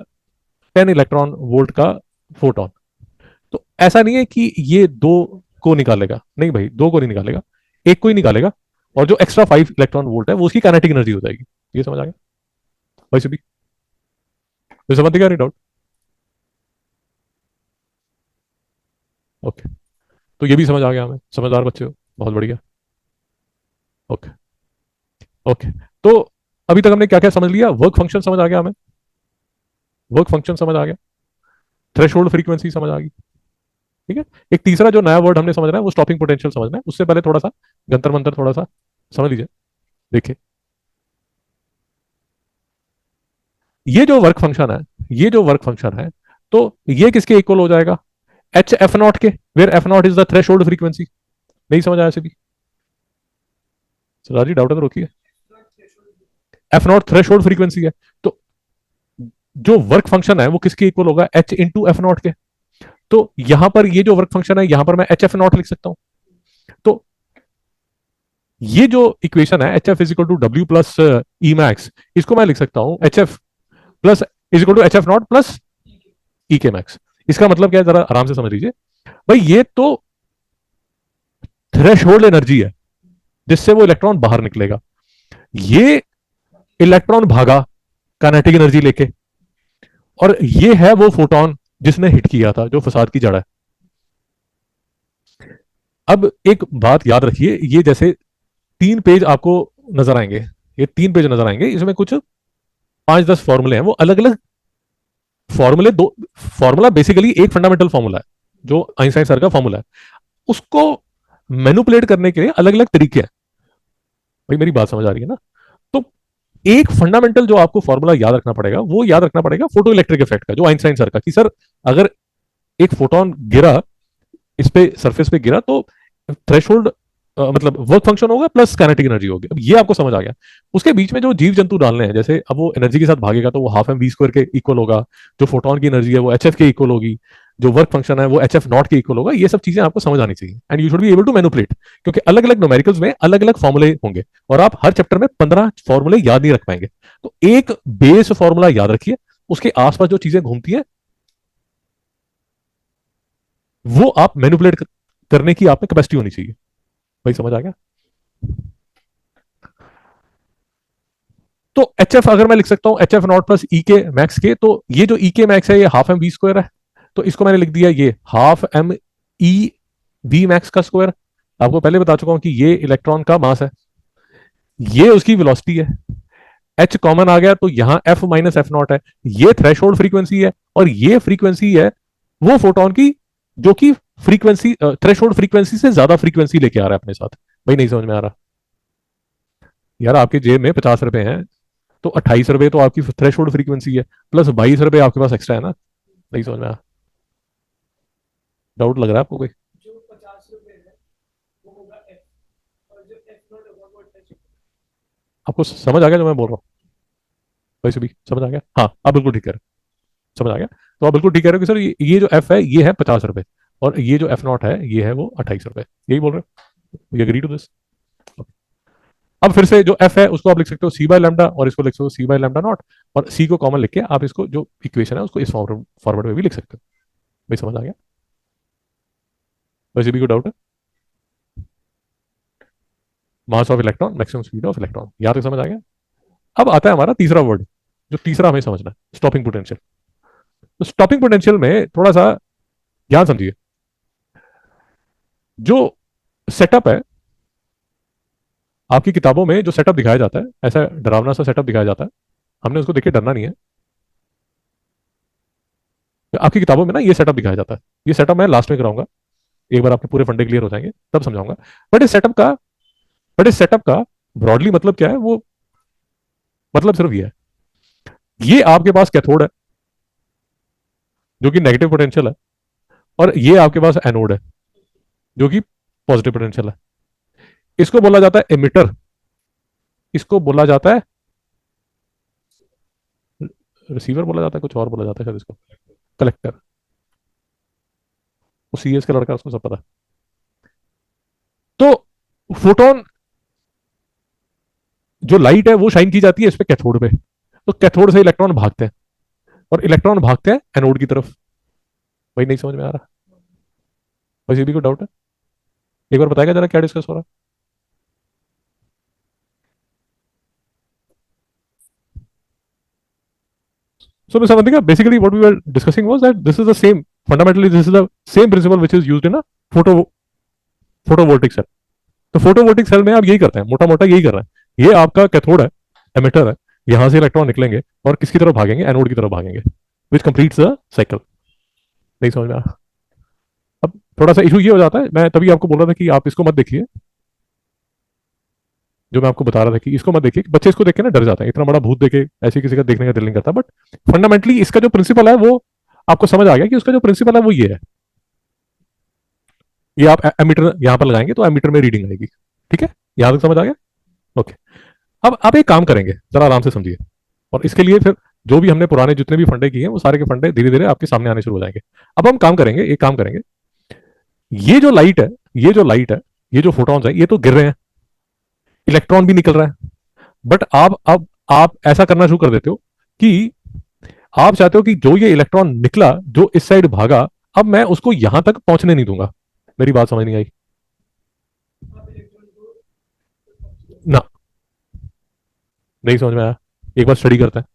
10 इलेक्ट्रॉन वोल्ट का फोटोन। तो ऐसा नहीं है कि ये दो को निकालेगा, नहीं भाई, दो को नहीं निकालेगा, एक को ही निकालेगा। और जो एक्स्ट्रा 5 इलेक्ट्रॉन वोल्ट है वो उसकी काइनेटिक एनर्जी हो जाएगी। ये समझ आ गया भाई सभी? तो समझ गया? नहीं डाउट? ओके। तो ये भी समझ आ गया हमें, समझदार बच्चे हो, बहुत बढ़िया। ओके। ओके। तो अभी तक हमने क्या क्या समझ लिया? वर्क फंक्शन समझ आ गया हमें, वर्क फंक्शन समझ आ गया, थ्रेश होल्ड फ्रीक्वेंसी समझ आ गई। ठीक है? एक तीसरा जो नया वर्ड हमने समझना है वो स्टॉपिंग पोटेंशियल समझना है। उससे पहले थोड़ा सा जंतर मंतर थोड़ा सा समझ लीजिए। देखिए, ये जो वर्क फंक्शन है, ये जो वर्क फंक्शन है, तो ये किसके इक्वल हो जाएगा? एच एफ नॉट के, where F naught is the threshold frequency. नहीं समझ आया भी? सर जी डाउट है तो रोकिए। F naught threshold frequency है, तो जो वर्क फंक्शन है वो किसके इक्वल होगा? एच इंटू एफ नॉट के। तो यहां पर ये जो वर्क फंक्शन है, यहां पर मैं एच एफ नॉट लिख सकता हूं। तो ये जो इक्वेशन है H F is equal to W plus E max, इसको मैं लिख सकता हूं H F plus is equal to H F naught plus E के मैक्स। इसका मतलब क्या है, जरा आराम से समझ लीजिए भाई। ये तो थ्रेश होल्ड एनर्जी है जिससे वो इलेक्ट्रॉन बाहर निकलेगा। ये इलेक्ट्रॉन भागा काइनेटिक एनर्जी लेके, और ये है वो फोटोन जिसने हिट किया था, जो फसाद की जड़ है। अब एक बात याद रखिए, ये जैसे 3 पेज आपको नजर आएंगे, ये 3 पेज नजर आएंगे, इसमें कुछ 5-10 फॉर्मूले हैं, वो अलग अलग फॉर्मूले, दो फॉर्मूला बेसिकली एक फंडामेंटल फॉर्मूला है जो आइंस्टाइन सर का फॉर्मूला है, उसको मैनुपुलेट करने के लिए अलग अलग तरीके हैं। भाई मेरी बात समझ आ रही है ना? तो एक फंडामेंटल जो आपको फॉर्मूला याद रखना पड़ेगा, वो याद रखना पड़ेगा फोटो इलेक्ट्रिक इफेक्ट का, जो आइंस्टाइन सर का, कि सर अगर एक फोटोन गिरा इस पे सरफेस पे गिरा तो थ्रेशोल्ड मतलब वर्क फंक्शन होगा प्लस काइनेटिक एनर्जी होगी। अब ये आपको समझ आ गया। उसके बीच में जो जीव जंतु डालने हैं, जैसे अब वो एनर्जी के साथ भागेगा तो वो हाफ एम वी स्क्वायर के इक्वल होगा, जो फोटोन की एनर्जी है वो एच एफ के इक्वल होगी, जो वर्क फंक्शन है वो एच एफ नॉट के इक्वल होगा। ये सब चीजें आपको समझ आनी चाहिए and you should be able to manipulate, क्योंकि अलग अलग न्यूमेरिकल्स में अलग अलग फॉर्मुले होंगे और आप हर चैप्टर में 15 फॉर्मुले याद नहीं रख पाएंगे। तो एक बेस फॉर्मूला याद रखिए, उसके आसपास जो चीजें घूमती हैं वो आप मैनिपुलेट करने की आप में कैपेसिटी होनी चाहिए। भाई समझ आ गया? तो एच एफ अगर मैं लिख सकता हूं H F naught plus E के मैक्स के, तो ये जो ई के मैक्स है ये हाफ एम वी स्क्वायर है, तो इसको मैंने लिख दिया ये half M E V max का स्क्वायर। आपको पहले बता चुका हूं कि ये इलेक्ट्रॉन का मास है, ये उसकी वेलोसिटी है। एच कॉमन आ गया तो यहां एफ माइनस एफ नॉट है, ये थ्रेशोल्ड फ्रीक्वेंसी है और ये फ्रीक्वेंसी है वो फोटोन की जो कि फ्रीक्वेंसी थ्रेशोल्ड फ्रीक्वेंसी से ज्यादा फ्रीक्वेंसी लेके आ रहा है अपने साथ। भाई नहीं समझ में आ रहा? यार आपके जेब में 50 रुपए हैं, तो 28 रुपए तो आपकी थ्रेश होल्ड फ्रीक्वेंसी है, प्लस 22 रुपए आपके पास एक्स्ट्रा है ना। नहीं समझ में आया? डाउट लग रहा है आपको कोई? आपको समझ आ गया जो मैं बोल रहा हूँ? वैसे भी समझ आ गया? हाँ आप बिल्कुल ठीक कह रहे हो, समझ आ गया। तो आप बिल्कुल ठीक कह रहे हो कि सर ये जो एफ है ये है 50 रुपए, और ये जो एफ नॉट है ये है वो 28 रुपए, यही बोल रहे हो? You agree to this? अब फिर से जो एफ है उसको आप लिख सकते हो सी बाय लैम्डा और इसको लिख सकते हो सी बाय लैम्डा नॉट, और सी को कॉमन लिख के आप इसको जो इक्वेशन है उसको इस फॉर्मेट में भी लिख सकते हो। भाई समझ आ गया? वैसे भी कोई डाउट है? मास of electron maximum speed of electron, यहाँ तक समझ आ गया? अब आता है हमारा तीसरा वर्ड, जो तीसरा हमें समझना है, स्टॉपिंग पोटेंशियल। तो स्टॉपिंग पोटेंशियल में थोड़ा सा ध्यान समझिए। जो सेटअप है आपकी किताबों में, जो सेटअप दिखाया जाता है ऐसा डरावना सा सेटअप दिखाया जाता है, हमने उसको देख के डरना नहीं है। आपकी किताबों में ना ये सेटअप दिखाया जाता है, ये सेटअप मैं लास्ट में कराऊंगा, एक बार आपके पूरे फंडे क्लियर हो जाएंगे तब समझाऊंगा। बट इस सेटअप का बट इस सेटअप का ब्रॉडली मतलब क्या है, वो मतलब सिर्फ ये है, ये आपके पास कैथोड है जो कि नेगेटिव पोटेंशियल है, और ये आपके पास एनोड है जो कि पॉजिटिव पोटेंशियल है। इसको बोला जाता है एमिटर, इसको बोला जाता है रिसीवर, बोला जाता है कुछ और बोला जाता है शायद इसको, कलेक्टर। वो सीएस का लड़का, उसको सब पता है। तो फोटोन जो लाइट है वो शाइन की जाती है इस पे कैथोड पे, तो कैथोड से इलेक्ट्रॉन भागते हैं और इलेक्ट्रॉन भागते हैं एनोड की तरफ। वही नहीं समझ में आ रहा? बस ये भी कोई डाउट है? एक बार बताएगा जरा क्या डिस्कस हो रहा है? So, Mr. Vandika, basically what we were discussing was that this is the same, fundamentally this is the same principle which is used in a photovoltaic cell. तो फोटोवोल्टिक सेल में आप यही करते हैं, मोटा मोटा यही कर रहे हैं। ये आपका कैथोड है, एमिटर है, यहां से इलेक्ट्रॉन निकलेंगे और किसकी तरफ भागेंगे, एनोड की तरफ भागेंगे, विच कंप्लीट्स द साइकिल। नहीं समझ में आया? अब थोड़ा सा इशू ये हो जाता है, मैं तभी आपको बोल रहा था कि आप इसको मत देखिए, जो मैं आपको बता रहा था कि इसको मत देखिए, बच्चे इसको देख के ना डर जाते हैं, इतना बड़ा भूत देखे ऐसे किसी का देखने का दिल नहीं करता। बट फंडामेंटली इसका जो प्रिंसिपल है वो आपको समझ आ गया कि उसका जो प्रिंसिपल है वो ये है। ये आप एमीटर यहां पर लगाएंगे तो एमीटर में रीडिंग आएगी। ठीक है, यहां तक समझ आ गया? ओके। अब आप एक काम करेंगे, जरा आराम से समझिए, और इसके लिए फिर जो भी हमने पुराने जितने भी फंडे किए हैं वो सारे के फंडे धीरे धीरे आपके सामने आने शुरू हो जाएंगे। अब हम काम करेंगे, एक काम करेंगे, ये जो लाइट है, ये जो लाइट है, ये जो फोटॉन्स है ये तो गिर रहे हैं, इलेक्ट्रॉन भी निकल रहा है। बट आप ऐसा करना शुरू कर देते हो कि आप चाहते हो कि जो ये इलेक्ट्रॉन निकला, जो इस साइड भागा, अब मैं उसको यहां तक पहुंचने नहीं दूंगा। मेरी बात समझ नहीं आई ना? नहीं समझ में आया? एक बार स्टडी करते हैं।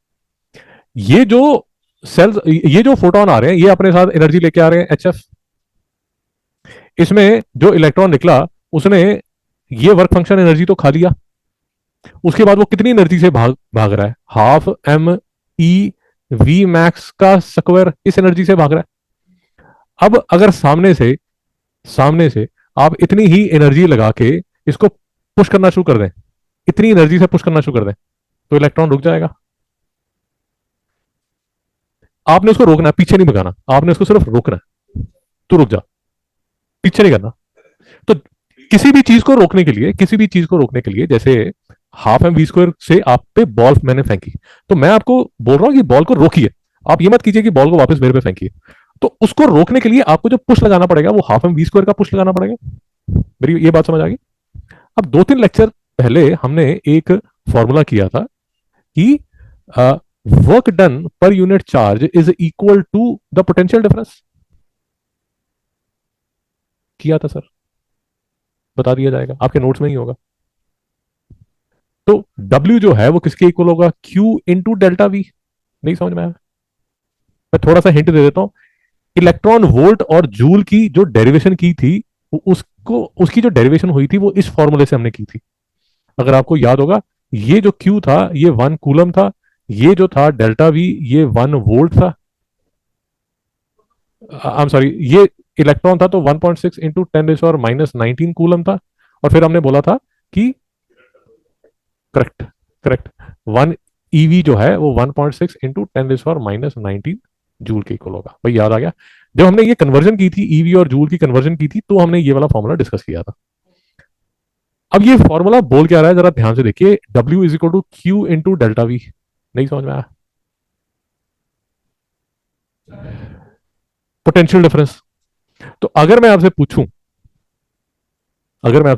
ये जो सेल्स, ये जो फोटोन आ रहे हैं ये अपने साथ एनर्जी लेके आ रहे हैं एच एफ। इसमें जो इलेक्ट्रॉन निकला उसने ये वर्क फंक्शन एनर्जी तो खा लिया, उसके बाद वो कितनी एनर्जी से भाग भाग रहा है, half M E V max का स्क्वायर, इस एनर्जी से भाग रहा है। अब अगर सामने से आप इतनी ही एनर्जी लगा के इसको पुश करना शुरू कर दें, इतनी एनर्जी से पुश करना शुरू कर दें, तो इलेक्ट्रॉन रुक जाएगा। आपने उसको रोकना है, पीछे नहीं भगाना, आपने उसको सिर्फ रोकना है। तू रुक जा, पीछे नहीं करना। तो किसी भी चीज को रोकने के लिए, किसी भी चीज को रोकने के लिए, जैसे हाफ एम वी स्क्वायर से आप पे बॉल मैंने फेंकी, तो मैं आपको बोल रहा हूं कि बॉल को रोकिए। आप ये मत कीजिए कि बॉल को वापस मेरे पे फेंकिए। तो उसको रोकने के लिए आपको जो पुश लगाना पड़ेगा वो हाफ एम वी स्क्वायर का पुश लगाना पड़ेगा। मेरी ये बात समझ आ गई। अब 2-3 लेक्चर पहले हमने एक फॉर्मूला किया था कि work done per unit charge is equal to the potential difference. किया था सर, बता दिया जाएगा, आपके नोट्स में ही होगा। तो W जो है वो किसके इक्वल होगा? Q into delta V. नहीं समझ में आया? मैं थोड़ा सा हिंट दे देता हूं। इलेक्ट्रॉन वोल्ट और जूल की जो डेरिवेशन की थी, उसको उसकी जो डेरिवेशन हुई थी वो इस फॉर्मूले से हमने की थी। अगर आपको याद होगा, ये जो Q था ये 1 कूलम था, ये जो था डेल्टा वी ये 1 वोल्ट था। आई एम सॉरी, ये इलेक्ट्रॉन था तो 1.6 इंटू 10⁻⁻19 कूलम था। और फिर हमने बोला था कि करेक्ट, करेक्ट, 1 EV जो है वो 1.6 इंटू 10⁻⁻19 जूल के इक्वल होगा। भाई याद आ गया? जब हमने ये कन्वर्जन की थी, ईवी और जूल की कन्वर्जन की थी, तो हमने ये वाला फॉर्मूला डिस्कस किया था। अब ये फॉर्मूला बोल क्या रहा है जरा ध्यान से देखिए। W is equal to Q into delta V. नहीं समझ में आया? Potential difference. तो अगर मैं आपसे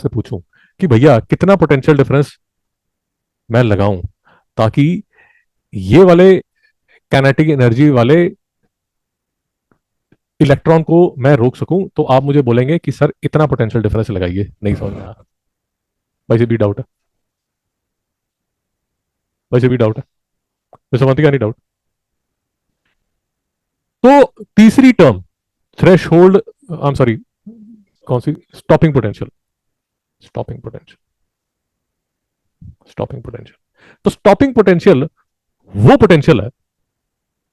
पूछूं कि भैया कितना पोटेंशियल डिफरेंस मैं लगाऊं ताकि ये वाले काइनेटिक एनर्जी वाले इलेक्ट्रॉन को मैं रोक सकूं, तो आप मुझे बोलेंगे कि सर इतना पोटेंशियल डिफरेंस लगाइए। नहीं समझ में आया? वैसे भी डाउट है? वैसे भी डाउट है? तो समझते क्या नहीं डाउट? तो तीसरी term, threshold, I am sorry, कौन सी? Stopping potential. Stopping potential. Stopping potential. तो स्टॉपिंग पोटेंशियल वो पोटेंशियल है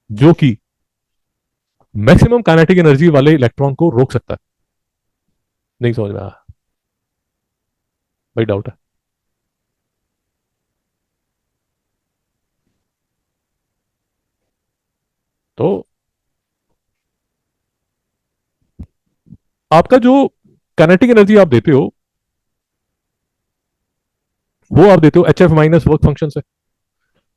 जो कि मैक्सिमम काइनेटिक एनर्जी वाले इलेक्ट्रॉन को रोक सकता है। नहीं समझ में आया? भाई डाउट है? तो आपका जो काइनेटिक एनर्जी आप देते हो वो आप देते हो HF- वर्क फंक्शन से।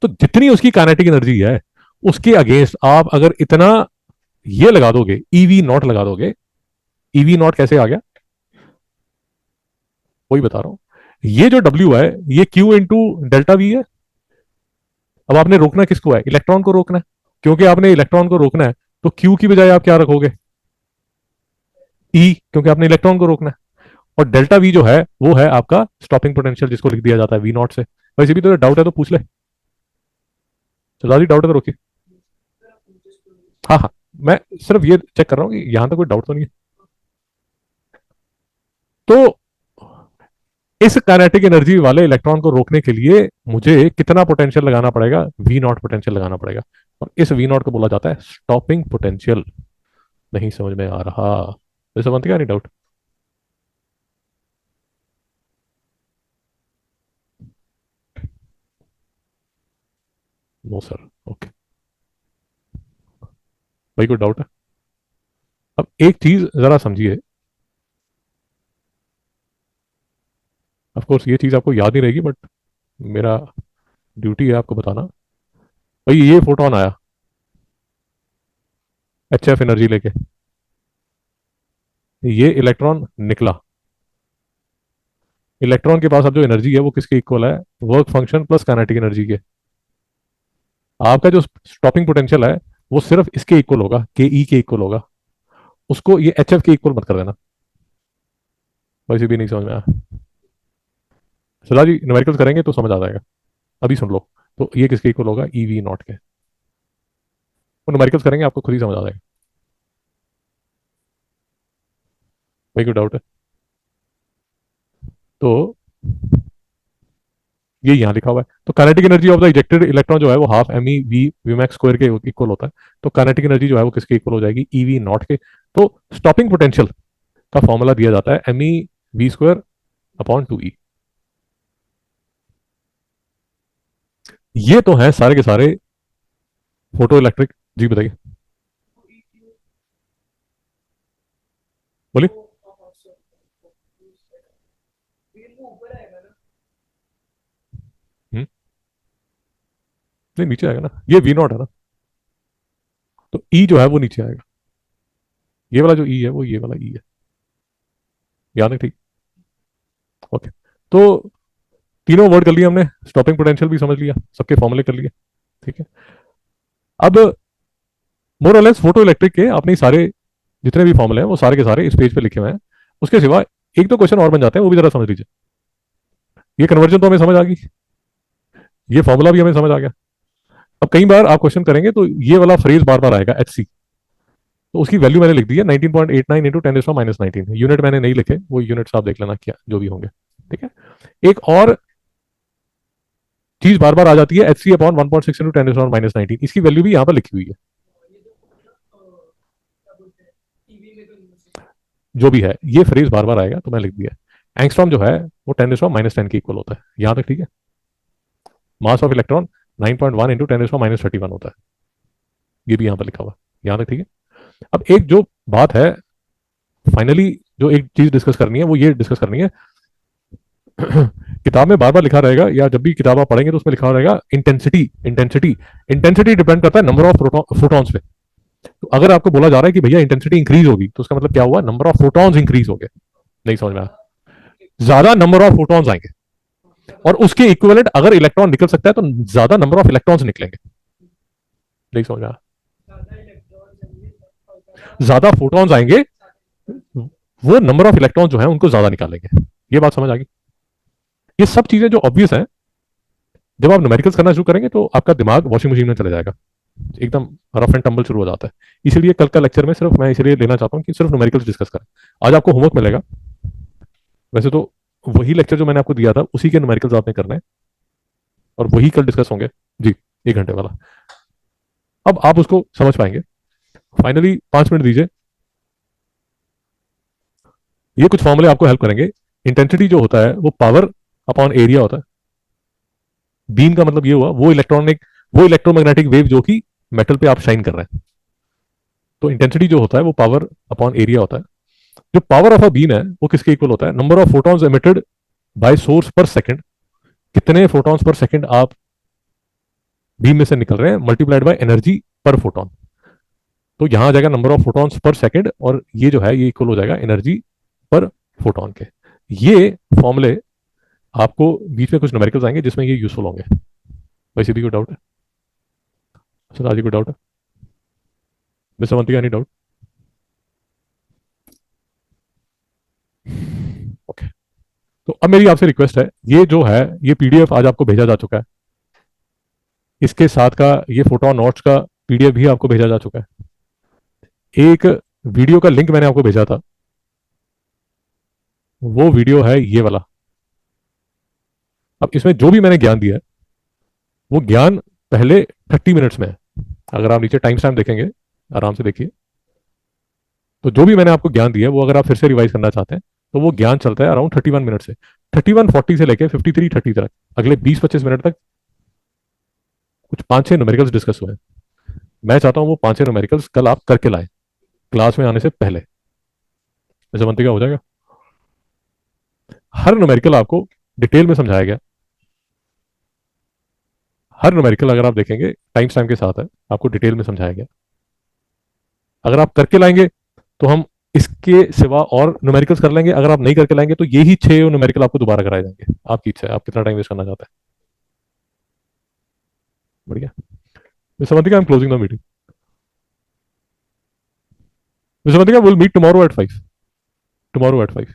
तो जितनी उसकी काइनेटिक एनर्जी है उसके अगेंस्ट आप अगर इतना ये लगा दोगे, EV0 लगा दोगे। EV0 कैसे आ गया? वही बता रहा हूं। ये जो W है ये Q इंटू डेल्टा वी है। अब आपने रोकना किसको है? इलेक्ट्रॉन को रोकना है। क्योंकि आपने इलेक्ट्रॉन को रोकना है तो Q की बजाय आप क्या रखोगे? क्योंकि आपने इलेक्ट्रॉन को रोकना है। और डेल्टा वी जो है वो है आपका स्टॉपिंग पोटेंशियल, जिसको लिख दिया जाता है V0 से। वैसे भी तो डाउट है तो पूछ ले। चलो डाउट है तो रोकी। हाँ हाँ, मैं सिर्फ ये चेक कर रहा हूँ कि यहां तक कोई डाउट तो नहीं है। तो इस काइनेटिक एनर्जी वाले इलेक्ट्रॉन को रोकने के लिए मुझे कितना पोटेंशियल लगाना पड़ेगा? V0 पोटेंशियल लगाना पड़ेगा। और इस V0 को बोला जाता है स्टॉपिंग पोटेंशियल। नहीं समझ में आ रहा? तो समझते क्या नहीं डाउट? No sir. ओके। भाई कोई डाउट है? अब एक चीज जरा समझिए। ऑफ कोर्स ये चीज आपको याद नहीं रहेगी, बट मेरा ड्यूटी है आपको बताना। भाई ये फोटोन आया HF एनर्जी लेके, ये इलेक्ट्रॉन निकला। इलेक्ट्रॉन के पास अब जो एनर्जी है वो किसके इक्वल है? Work function plus kinetic energy के। आपका जो स्टॉपिंग पोटेंशियल है वो सिर्फ इसके इक्वल होगा, KE के इक्वल होगा। उसको ये HF के इक्वल मत कर देना। वैसे भी नहीं समझ में आया? सलाह जी न्यूमेरिकल्स करेंगे तो समझ आ जाएगा। अभी सुन लो। तो ये किसके इक्वल होगा? EV0 के। वो न्यूमेरिकल्स करेंगे आपको खुद ही समझ आ जाएगा। कोई कोई डाउट है? तो ये यहाँ लिखा हुआ है। तो kinetic energy of the ejected electron जो है वो हाफ MeV मैक्स स्क्वायर के इक्वल होता है। तो काइनेटिक एनर्जी जो है वो किसके इक्वल हो जाएगी? EV0 के। तो स्टॉपिंग पोटेंशियल का फॉर्मूला दिया जाता है MeV² अपॉन 2E। ये तो है सारे के सारे फोटो इलेक्ट्रिक। जी बताइए, बोलिए। इसलिए नीचे आएगा ना, ये वी नॉट है ना, तो ई जो है वो नीचे आएगा। ये वाला जो ई है वो ये वाला ई है, याद है? ठीक। ओके। तो तीनों वर्ड कर लिए हमने, स्टॉपिंग पोटेंशियल भी समझ लिया, सबके फॉर्मूले कर लिए। ठीक है। अब मोर और लेस फोटो इलेक्ट्रिक के अपने सारे जितने भी फॉर्मूले हैं वो सारे के सारे इस पेज पे लिखे हुए हैं। उसके सिवा एक दो क्वेश्चन और बन जाते हैं, वो भी जरा समझ लीजिए। ये कन्वर्जन तो हमें समझ आ गई, ये फॉर्मूला भी हमें समझ आ गया। अब कई बार आप क्वेश्चन करेंगे तो ये वाला फ्रेज बार बार आएगा, एच सी। तो उसकी वैल्यू मैंने लिख दी है 19.89 इंटू 10⁻⁻19। यूनिट मैंने नहीं लिखे, वो यूनिट्स आप देख लेना क्या जो भी होंगे। ठीक है। एक और चीज बार बार आ जाती है, एच सी अपॉन 1.6 इंटू 10⁻⁻19। इसकी वैल्यू भी यहाँ पर लिखी हुई है, जो भी है ये फ्रेज बार बार आएगा तो मैं लिख दिया। एंगस्ट्रॉम जो है वो 10⁻10 के इक्वल होता है, यहाँ तक ठीक है। मास ऑफ इलेक्ट्रॉन 9.1 इंटू 10⁻31 होता है, ये भी यहाँ पर लिखा हुआ, यहाँ तक ठीक है। अब एक जो बात है फाइनली, जो एक चीज डिस्कस करनी है वो ये डिस्कस करनी है। किताब में बार बार लिखा रहेगा, या जब भी किताब आप पढ़ेंगे तो उसमें लिखा रहेगा इंटेंसिटी। इंटेंसिटी इंटेंसिटी डिपेंड करता है नंबर ऑफ फोटॉन्स पे। तो अगर आपको बोला जा रहा है कि भैया इंटेंसिटी इंक्रीज होगी, तो उसका मतलब क्या हुआ, नंबर ऑफ फोटॉन्स इंक्रीज हो गए। नहीं समझ में आया? ज्यादा नंबर ऑफ फोटॉन्स आएंगे, और उसके इक्विवेलेंट अगर इलेक्ट्रॉन निकल सकता है तो ज्यादा नंबर ऑफ इलेक्ट्रॉन्स निकलेंगे। नहीं समझ में आया? ज्यादा फोटॉन्स आएंगे, वो नंबर ऑफ इलेक्ट्रॉन जो है उनको ज्यादा निकालेंगे। ये बात समझ आ गई? ये सब चीजें जो ऑब्वियस है, जब आप न्यूमेरिकल्स करना शुरू करेंगे तो आपका दिमाग वॉशिंग मशीन में चला जाएगा, एकदम रफ एंड टम्बल शुरू हो जाता है। इसीलिए कल का लेक्चर में सिर्फ मैं इसलिए लेना चाहता हूँ कि सिर्फ न्यूमेरिकल्स डिस्कस करें। आज आपको होमवर्क मिलेगा, वैसे तो वही लेक्चर जो मैंने आपको दिया था उसी के न्यूमेरिकल्स आपने करने हैं, और वही कल डिस्कस होंगे जी, 1 घंटे वाला। अब आप उसको समझ पाएंगे। फाइनली 5 मिनट दीजिए, ये कुछ फॉर्मूले आपको हेल्प करेंगे। इंटेंसिटी जो होता है वो पावर अपॉन एरिया होता है। बीम का मतलब ये हुआ वो इलेक्ट्रोमैग्नेटिक वेव जो कि मेटल पे आप शाइन कर रहे हैं। तो इंटेंसिटी जो होता है वो पावर अपॉन एरिया होता है। जो पावर ऑफ अ बीम है वो किसके इक्वल होता है, number of photons emitted by source पर सेकंड। कितने फोटॉन्स पर सेकंड आप बीम में से निकल रहे हैं, मल्टीप्लाइड बाय एनर्जी पर फोटोन। तो यहां आ जाएगा number of photons per second, और ये जो है ये इक्वल हो जाएगा एनर्जी पर फोटोन के। ये फॉर्मूले आपको बीच में कुछ न्यूमेरिकल्स आएंगे जिसमें ये यूजफुल होंगे। वैसे भी कोई डाउट है सर? आज कोई डाउट है मिस्टर मंत्री? Any doubt? ओके। तो अब मेरी आपसे रिक्वेस्ट है, ये जो है ये पीडीएफ आज आपको भेजा जा चुका है, इसके साथ का ये फोटो नोट्स का पीडीएफ भी आपको भेजा जा चुका है। एक वीडियो का लिंक मैंने आपको भेजा था, वो वीडियो है ये वाला। अब इसमें जो भी मैंने ज्ञान दिया है वो ज्ञान पहले 30 मिनट्स में है। अगर आप नीचे टाइम स्टैम्प देखेंगे, आराम से देखिए, तो जो भी मैंने आपको ज्ञान दिया है वो अगर आप फिर से रिवाइज करना चाहते हैं तो वो ज्ञान चलता है अराउंड 31 मिनट से। 31:40 से लेकर 53:30 तक, अगले 20-25 मिनट तक कुछ 5-6 न्यूमेरिकल्स डिस्कस हुए हैं। मैं चाहता हूं वो 5-6 न्यूमेरिकल्स कल आप करके लाएं क्लास में आने से पहले। ऐसा बनते क्या हो जाएगा? हर न्यूमेरिकल आपको डिटेल में समझाया गया। हर न्यूमेरिकल अगर आप देखेंगे टाइम स्टैम्प के साथ है, आपको डिटेल में समझाया गया। अगर आप करके लाएंगे तो हम इसके सिवा और न्यूमेरिकल्स कर लेंगे, अगर आप नहीं करके लाएंगे तो यही 6 न्यूमेरिकल आपको दोबारा कराए जाएंगे। आपकी इच्छा है, आप कितना टाइम वेस्ट करना चाहते हैं। बढ़िया। Mister Savantika, I'm closing the meeting. Mr. Savantika, we'll meet tomorrow at 5. Tomorrow at 5.